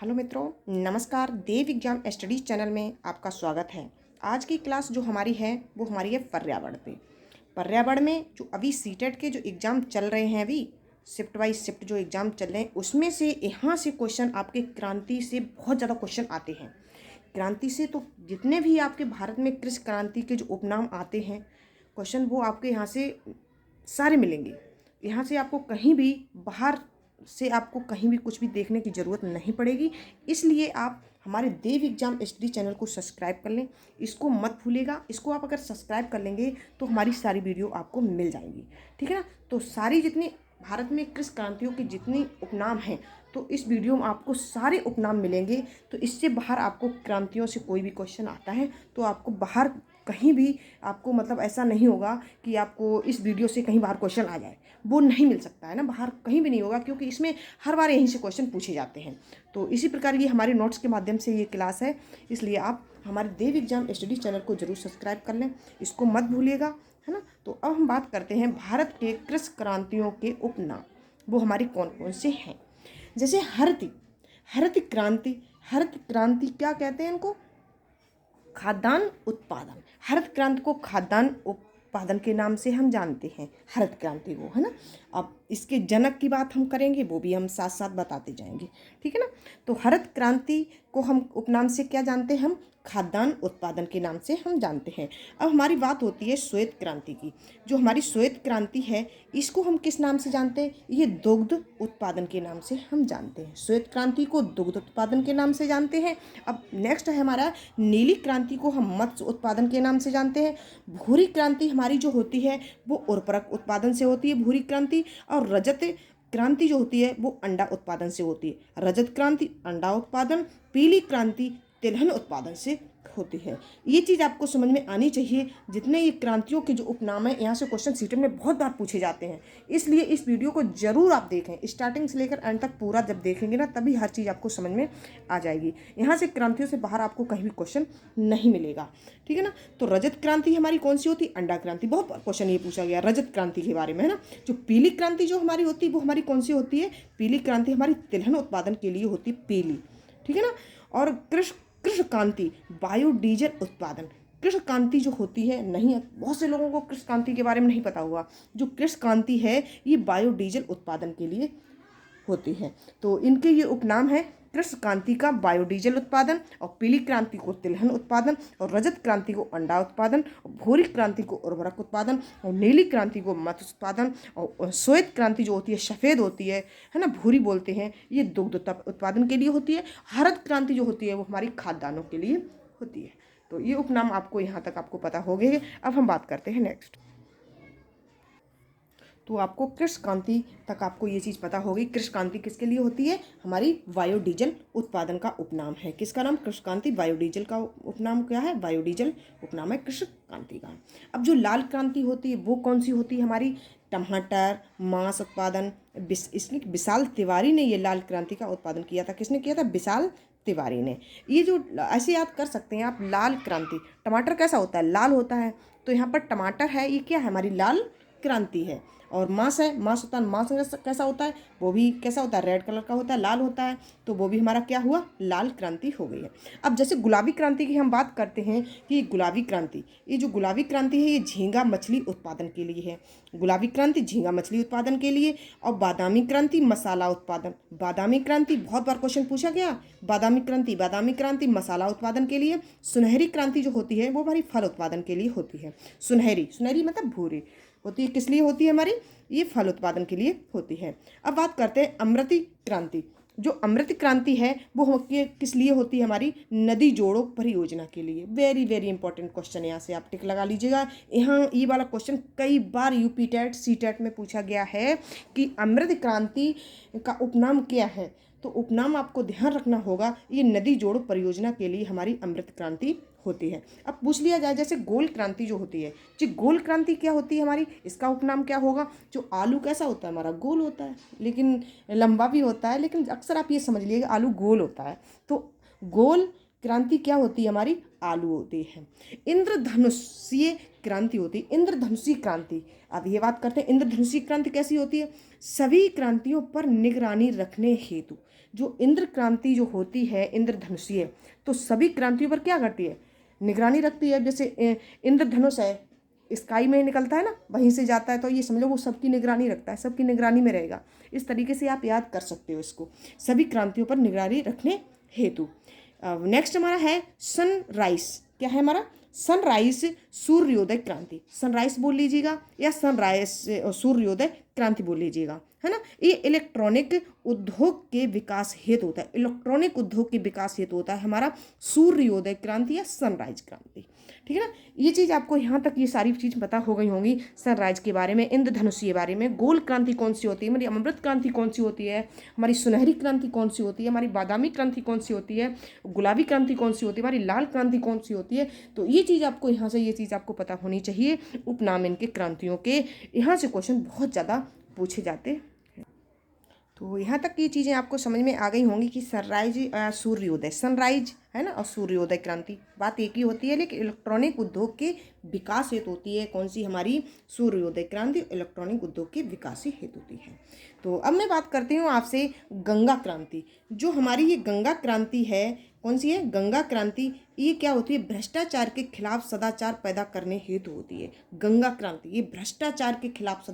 Hello मित्रों, नमस्कार। देव विज्ञान स्टडीज चैनल में आपका स्वागत है। आज की क्लास जो हमारी है वो हमारी है पर्यावरण पे। पर्यावरण में जो अभी सीटेट के जो एग्ज़ाम चल रहे हैं, अभी शिफ्ट बाई शिफ्ट जो एग्ज़ाम चल रहे हैं, उसमें से यहाँ से क्वेश्चन आपके क्रांति से बहुत ज़्यादा क्वेश्चन आते हैं। क्रांति से तो जितने भी आपके भारत में कृषि क्रांति के जो उपनाम आते हैं क्वेश्चन, वो आपके यहाँ से सारे मिलेंगे। यहाँ से आपको कहीं भी बाहर से आपको कहीं भी कुछ भी देखने की ज़रूरत नहीं पड़ेगी। इसलिए आप हमारे देव एग्जाम स्टडी चैनल को सब्सक्राइब कर लें, इसको मत भूलिएगा। इसको आप अगर सब्सक्राइब कर लेंगे तो हमारी सारी वीडियो आपको मिल जाएंगी, ठीक है ना। तो सारी जितनी भारत में कृषि क्रांतियों के जितनी उपनाम हैं, तो इस वीडियो में आपको सारे उपनाम मिलेंगे। तो इससे बाहर आपको क्रांतियों से कोई भी क्वेश्चन आता है तो आपको बाहर कहीं भी आपको मतलब ऐसा नहीं होगा कि आपको इस वीडियो से कहीं बाहर क्वेश्चन आ जाए, वो नहीं मिल सकता है ना, बाहर कहीं भी नहीं होगा, क्योंकि इसमें हर बार यहीं से क्वेश्चन पूछे जाते हैं। तो इसी प्रकार ये हमारे नोट्स के माध्यम से ये क्लास है, इसलिए आप हमारे देव एग्जाम स्टडी चैनल को जरूर सब्सक्राइब कर लें, इसको मत भूलिएगा, है ना। तो अब हम बात करते हैं भारत के कृषि क्रांतियों के उपनाम, वो हमारी कौन कौन से हैं। जैसे हरित क्रांति। हरित क्रांति क्या कहते हैं इनको? खाद्यान्न उत्पादन। हरित क्रांति को खाद्यान्न उत्पादन के नाम से हम जानते हैं, हरित क्रांति को, है ना। अब इसके जनक की बात हम करेंगे, वो भी हम साथ साथ बताते जाएंगे, ठीक है ना। तो हरित क्रांति को हम उपनाम से क्या जानते हैं? हम खाद्यान्न उत्पादन के नाम से हम जानते हैं। अब हमारी बात होती है श्वेत क्रांति की। जो हमारी श्वेत क्रांति है, इसको हम किस नाम से जानते हैं? ये दुग्ध उत्पादन के नाम से हम जानते हैं। श्वेत क्रांति को दुग्ध उत्पादन के नाम से जानते हैं। अब नेक्स्ट है हमारा नीली क्रांति को हम मत्स्य उत्पादन के नाम से जानते हैं। भूरी क्रांति हमारी जो होती है वो उर्वरक उत्पादन से होती है, भूरी क्रांति। और रजत क्रांति जो होती है वो अंडा उत्पादन से होती है। रजत क्रांति अंडा उत्पादन, पीली क्रांति तिलहन उत्पादन से होती है। ये चीज़ आपको समझ में आनी चाहिए। जितने ये क्रांतियों के जो उपनाम है, यहाँ से क्वेश्चन सीटेट में बहुत बार पूछे जाते हैं, इसलिए इस वीडियो को जरूर आप देखें। स्टार्टिंग से लेकर एंड तक पूरा जब देखेंगे ना, तभी हर चीज़ आपको समझ में आ जाएगी। यहाँ से क्रांतियों से बाहर आपको कहीं भी क्वेश्चन नहीं मिलेगा, ठीक है ना। तो रजत क्रांति हमारी कौन सी होती? अंडा क्रांति। बहुत बार क्वेश्चन ये पूछा गया रजत क्रांति के बारे में, है ना। जो पीली क्रांति जो हमारी होती है वो हमारी कौन सी होती है? पीली क्रांति हमारी तिलहन उत्पादन के लिए होती है, पीली, ठीक है ना। और कृषि क्रांति बायोडीजल उत्पादन। कृषि क्रांति जो होती है, नहीं बहुत से लोगों को कृषि क्रांति के बारे में नहीं पता हुआ। जो कृषि क्रांति है ये बायोडीजल उत्पादन के लिए होती है। तो इनके ये उपनाम है कृषि क्रांति का बायोडीजल उत्पादन, और पीली क्रांति को तिलहन उत्पादन, और रजत क्रांति को अंडा उत्पादन, और भूरी क्रांति को उर्वरक उत्पादन, और नीली क्रांति को मत्स्य उत्पादन, और श्वेत क्रांति जो होती है सफ़ेद होती है ना, भूरी बोलते हैं, ये दुग्ध उत्पादन के लिए होती है। हरित क्रांति जो होती है वो हमारी खाद्यान्नों के लिए होती है। तो ये उपनाम आपको यहाँ तक आपको पता हो गए। अब हम बात करते हैं नेक्स्ट। तो आपको कृषि क्रांति तक आपको ये चीज़ पता होगी। कृषि क्रांति किसके लिए होती है? हमारी बायोडीजल उत्पादन का उपनाम है। किसका नाम? कृषि क्रांति। बायोडीजल का उपनाम क्या है? बायोडीजल उपनाम है कृषि क्रांति का। अब जो लाल क्रांति होती है वो कौन सी होती है? हमारी टमाटर, मांस उत्पादन। इसने विशाल तिवारी ने ये लाल क्रांति का उत्पादन किया था। किसने किया था? विशाल तिवारी ने। ये जो ऐसे याद कर सकते हैं आप, लाल क्रांति। टमाटर कैसा होता है? लाल होता है। तो यहाँ पर टमाटर है, ये क्या है? हमारी लाल क्रांति है। और मांस है, मांस होता है, मांस कैसा होता है? वो भी कैसा होता है? रेड कलर का होता है, लाल होता है। तो वो भी हमारा क्या हुआ? लाल क्रांति हो गई है। अब जैसे गुलाबी क्रांति की हम बात करते हैं कि गुलाबी क्रांति, ये जो गुलाबी क्रांति है ये झींगा मछली उत्पादन के लिए है। गुलाबी क्रांति झींगा मछली उत्पादन के लिए। और बादामी क्रांति मसाला उत्पादन। बादामी क्रांति बहुत बार क्वेश्चन पूछा गया। बादामी क्रांति मसाला उत्पादन के लिए। सुनहरी क्रांति जो होती है वो हमारी फल उत्पादन के लिए होती है। सुनहरी मतलब भूरी होती है। किस लिए होती है हमारी? ये फल उत्पादन के लिए होती है। अब बात करते हैं अमृति क्रांति। जो अमृत क्रांति है वो किस लिए होती है? हमारी नदी जोड़ो परियोजना के लिए। वेरी वेरी इंपॉर्टेंट क्वेश्चन, यहाँ से आप टिक लगा लीजिएगा। यहाँ ये वाला क्वेश्चन कई बार यूपी टेट सी टेट में पूछा गया है कि अमृत क्रांति का उपनाम क्या है। तो उपनाम आपको ध्यान रखना होगा, ये नदी जोड़ो परियोजना के लिए हमारी अमृत क्रांति होती है। अब पूछ लिया जाए जैसे गोल क्रांति जो होती है, जी गोल क्रांति क्या होती है हमारी? इसका उपनाम क्या होगा? जो आलू कैसा होता है? हमारा गोल होता है, लेकिन लंबा भी होता है, लेकिन अक्सर आप ये समझ लीजिएगा आलू गोल होता है। तो गोल क्रांति क्या होती है? हमारी आलू होती है। इंद्रधनुषीय क्रांति होती है इंद्रधनुषी क्रांति। अब ये बात करते हैं इंद्रधनुषी क्रांति कैसी होती है। सभी क्रांतियों पर निगरानी रखने हेतु, जो इंद्र क्रांति जो होती है इंद्रधनुषीय, तो सभी क्रांतियों पर क्या करती है, निगरानी रखती है। जैसे इंद्रधनुष है, स्काई में निकलता है ना, वहीं से जाता है, तो ये समझो वो सबकी निगरानी रखता है, सबकी निगरानी में रहेगा। इस तरीके से आप याद कर सकते हो इसको, सभी क्रांतियों पर निगरानी रखने हेतु। नेक्स्ट हमारा है सनराइज। क्या है हमारा सनराइज, सूर्योदय क्रांति। सनराइज बोल लीजिएगा या सनराइज सूर्योदय क्रांति बोल लीजिएगा, है ना। ये इलेक्ट्रॉनिक उद्योग के विकास हेतु होता है, इलेक्ट्रॉनिक उद्योग के विकास हेतु होता है हमारा सूर्योदय क्रांति या सनराइज क्रांति। ठीक है ना। ये चीज़ आपको यहाँ तक ये सारी चीज़ पता हो गई होंगी सनराइज के बारे में, इंद्रधनुष के बारे में। गोल क्रांति कौन सी होती है, हमारी अमृत क्रांति कौन सी होती है, हमारी सुनहरी क्रांति कौन सी होती है, हमारी बादामी क्रांति कौन सी होती है, गुलाबी क्रांति कौन सी होती है, हमारी लाल क्रांति कौन सी होती है। तो ये चीज़ आपको यहाँ से ये चीज़ आपको पता होनी चाहिए। उपनाम इनके क्रांतियों के यहाँ से क्वेश्चन बहुत ज़्यादा पूछे जाते हैं। तो यहाँ तक ये चीज़ें आपको समझ में आ गई होंगी कि सनराइज सूर्योदय, सनराइज है ना, और सूर्योदय क्रांति बात एक ही होती है, लेकिन इलेक्ट्रॉनिक उद्योग के विकास हेतु होती है। कौन सी हमारी सूर्योदय क्रांति इलेक्ट्रॉनिक उद्योग के विकास हेतु होती है। तो अब मैं बात करती हूँ आपसे गंगा क्रांति। जो हमारी ये गंगा क्रांति है, कौन सी है, गंगा क्रांति, ये क्या होती है, भ्रष्टाचार के खिलाफ सदाचार पैदा करने हेतु होती है। गंगा क्रांति ये भ्रष्टाचार के खिलाफ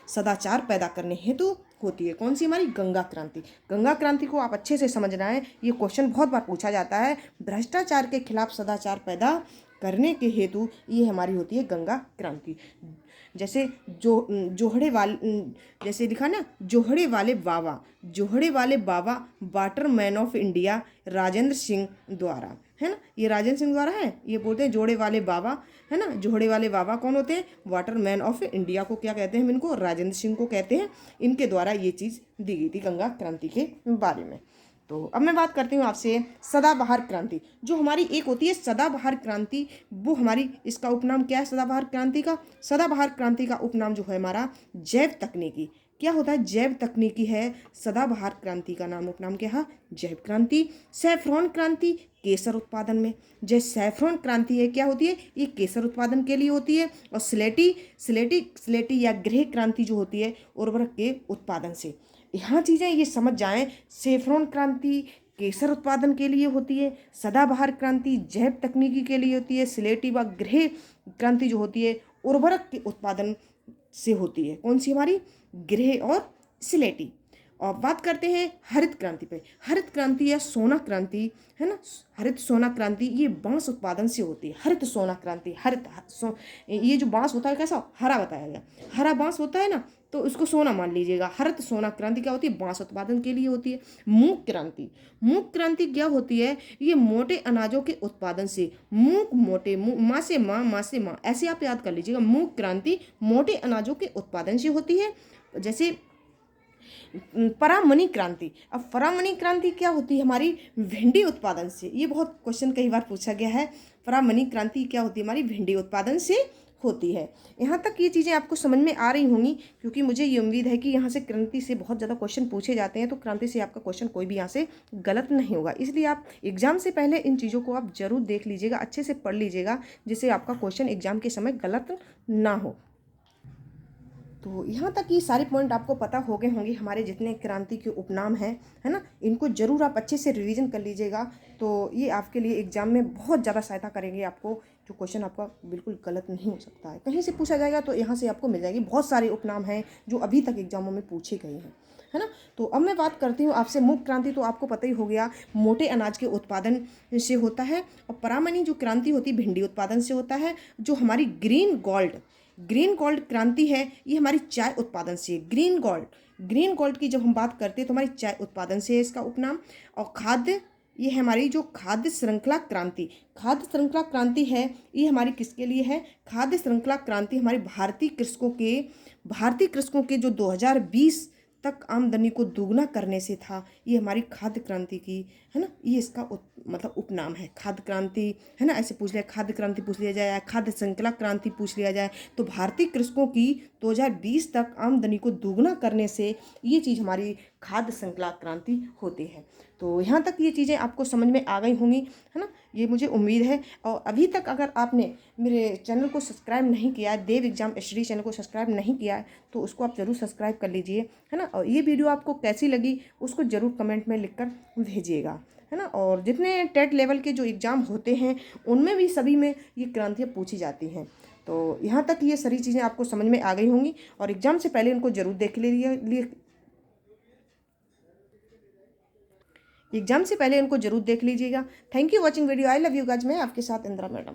सदाचार पैदा करने हेतु होती है। कौन सी हमारी गंगा क्रांति। गंगा क्रांति को आप अच्छे से समझना है, ये क्वेश्चन बहुत बार पूछा जाता है। भ्रष्टाचार के खिलाफ सदाचार पैदा करने के हेतु ये हमारी होती है गंगा क्रांति। जैसे जोहड़े वाले, जैसे लिखा ना, जोहड़े वाले बाबा waterman of India Rajendra Singh द्वारा, है ना। ये राजेंद्र सिंह द्वारा है, ये बोलते हैं जोड़े वाले बाबा, है ना। जोड़े वाले बाबा कौन होते हैं, वाटरमैन ऑफ इंडिया को क्या कहते हैं हम इनको, राजेंद्र सिंह को कहते हैं। इनके द्वारा ये चीज़ दी गई थी गंगा क्रांति के बारे में। तो अब मैं बात करती हूँ आपसे सदाबहार क्रांति। जो हमारी एक होती है सदाबहार क्रांति, वो हमारी, इसका उपनाम क्या है सदाबहार क्रांति का। सदाबहार क्रांति का उपनाम जो है हमारा जैव तकनीकी। क्या होता है, जैव तकनीकी है सदाबहार क्रांति का नाम, उपनाम क्या है, जैव क्रांति। सैफरॉन क्रांति केसर उत्पादन में, जैसे सैफरॉन क्रांति है क्या होती है, ये केसर उत्पादन के लिए होती है। और स्लेटी या ग्रह क्रांति जो होती है उर्वरक के उत्पादन से। यहाँ चीज़ें ये समझ जाएं, सैफरॉन क्रांति केसर उत्पादन के लिए होती है, सदाबहार क्रांति जैव तकनीकी के लिए होती है, स्लेटी व ग्रह क्रांति जो होती है उर्वरक के उत्पादन से होती है। कौन सी हमारी, ग्रह और स्लेटी। और बात करते हैं हरित क्रांति पे। हरित क्रांति या सोना क्रांति, है ना, हरित सोना क्रांति ये बांस उत्पादन से होती है। हरित सोना क्रांति, ये जो बांस होता है कैसा, हरा बताया गया, हरा बांस होता है ना, तो उसको सोना मान लीजिएगा। हरित सोना क्रांति क्या होती है, बांस उत्पादन के लिए होती है। मूंग क्रांति क्या होती है, ये मोटे अनाजों के उत्पादन से, मूंग मोटे, माँ से माँ ऐसे आप याद कर लीजिएगा। मूंग क्रांति मोटे अनाजों के उत्पादन से होती है। जैसे परामनी क्रांति। अब परामनी क्रांति क्या होती है हमारी, भिंडी उत्पादन से। ये बहुत क्वेश्चन कई बार पूछा गया है। परामनी क्रांति क्या होती है हमारी, भिंडी उत्पादन से होती है। यहाँ तक ये चीज़ें आपको समझ में आ रही होंगी, क्योंकि मुझे ये उम्मीद है कि यहाँ से क्रांति से बहुत ज़्यादा क्वेश्चन पूछे जाते हैं, तो क्रांति से आपका क्वेश्चन कोई भी यहाँ से गलत नहीं होगा। इसलिए आप एग्जाम से पहले इन चीज़ों को आप जरूर देख लीजिएगा, अच्छे से पढ़ लीजिएगा, जिससे आपका क्वेश्चन एग्जाम के समय गलत ना हो। तो यहाँ तक ये सारे पॉइंट आपको पता हो गए होंगे, हमारे जितने क्रांति के उपनाम हैं, है ना, इनको जरूर आप अच्छे से रिवीजन कर लीजिएगा। तो ये आपके लिए एग्जाम में बहुत ज़्यादा सहायता करेंगे आपको, जो क्वेश्चन आपका बिल्कुल गलत नहीं हो सकता है। कहीं से पूछा जाएगा तो यहाँ से आपको मिल जाएगी। बहुत सारे उपनाम हैं जो अभी तक एग्जामों में पूछे गए हैं, है ना। तो अब मैं बात करती हूँ आपसे मूंग क्रांति। तो आपको पता ही हो गया, मोटे अनाज के उत्पादन से होता है। और परामनी जो क्रांति होती है भिंडी उत्पादन से होता है। जो हमारी ग्रीन गोल्ड क्रांति है, ये हमारी चाय उत्पादन से है। ग्रीन गोल्ड की जब हम बात करते हैं तो हमारी चाय उत्पादन से है इसका उपनाम। और खाद्य, ये है हमारी जो खाद्य श्रृंखला क्रांति है, ये हमारी किसके लिए है, खाद्य श्रृंखला क्रांति हमारे भारतीय कृषकों के जो 2020 तक आमदनी को दोगुना करने से था। ये हमारी खाद्य क्रांति की, है ना, ये इसका मतलब उपनाम है खाद्य क्रांति, है ना। ऐसे पूछ लिया, खाद्य क्रांति पूछ लिया जाए, खाद्य श्रृंखला क्रांति पूछ लिया जाए, तो भारतीय कृषकों की 2020 तक आमदनी को दोगुना करने से ये चीज़ हमारी खाद्य श्रृंखला क्रांति होती है। तो यहाँ तक ये चीज़ें आपको समझ में आ गई होंगी, है ना, ये मुझे उम्मीद है। और अभी तक अगर आपने मेरे चैनल को सब्सक्राइब नहीं किया है, देव एग्जाम स्टडी चैनल को सब्सक्राइब नहीं किया है, तो उसको आप ज़रूर सब्सक्राइब कर लीजिए, है ना। और ये वीडियो आपको कैसी लगी उसको ज़रूर कमेंट में लिखकर भेजिएगा, है ना। और जितने टेट लेवल के जो एग्ज़ाम होते हैं उनमें भी सभी में ये क्रांतियाँ पूछी जाती हैं। तो यहाँ तक ये सारी चीज़ें आपको समझ में आ गई होंगी और एग्ज़ाम से पहले इनको ज़रूर देख लीजिए, एग्जाम से पहले इनको जरूर देख लीजिएगा। Thank you watching video. I love you guys. मैं आपके साथ इंदिरा मैडम।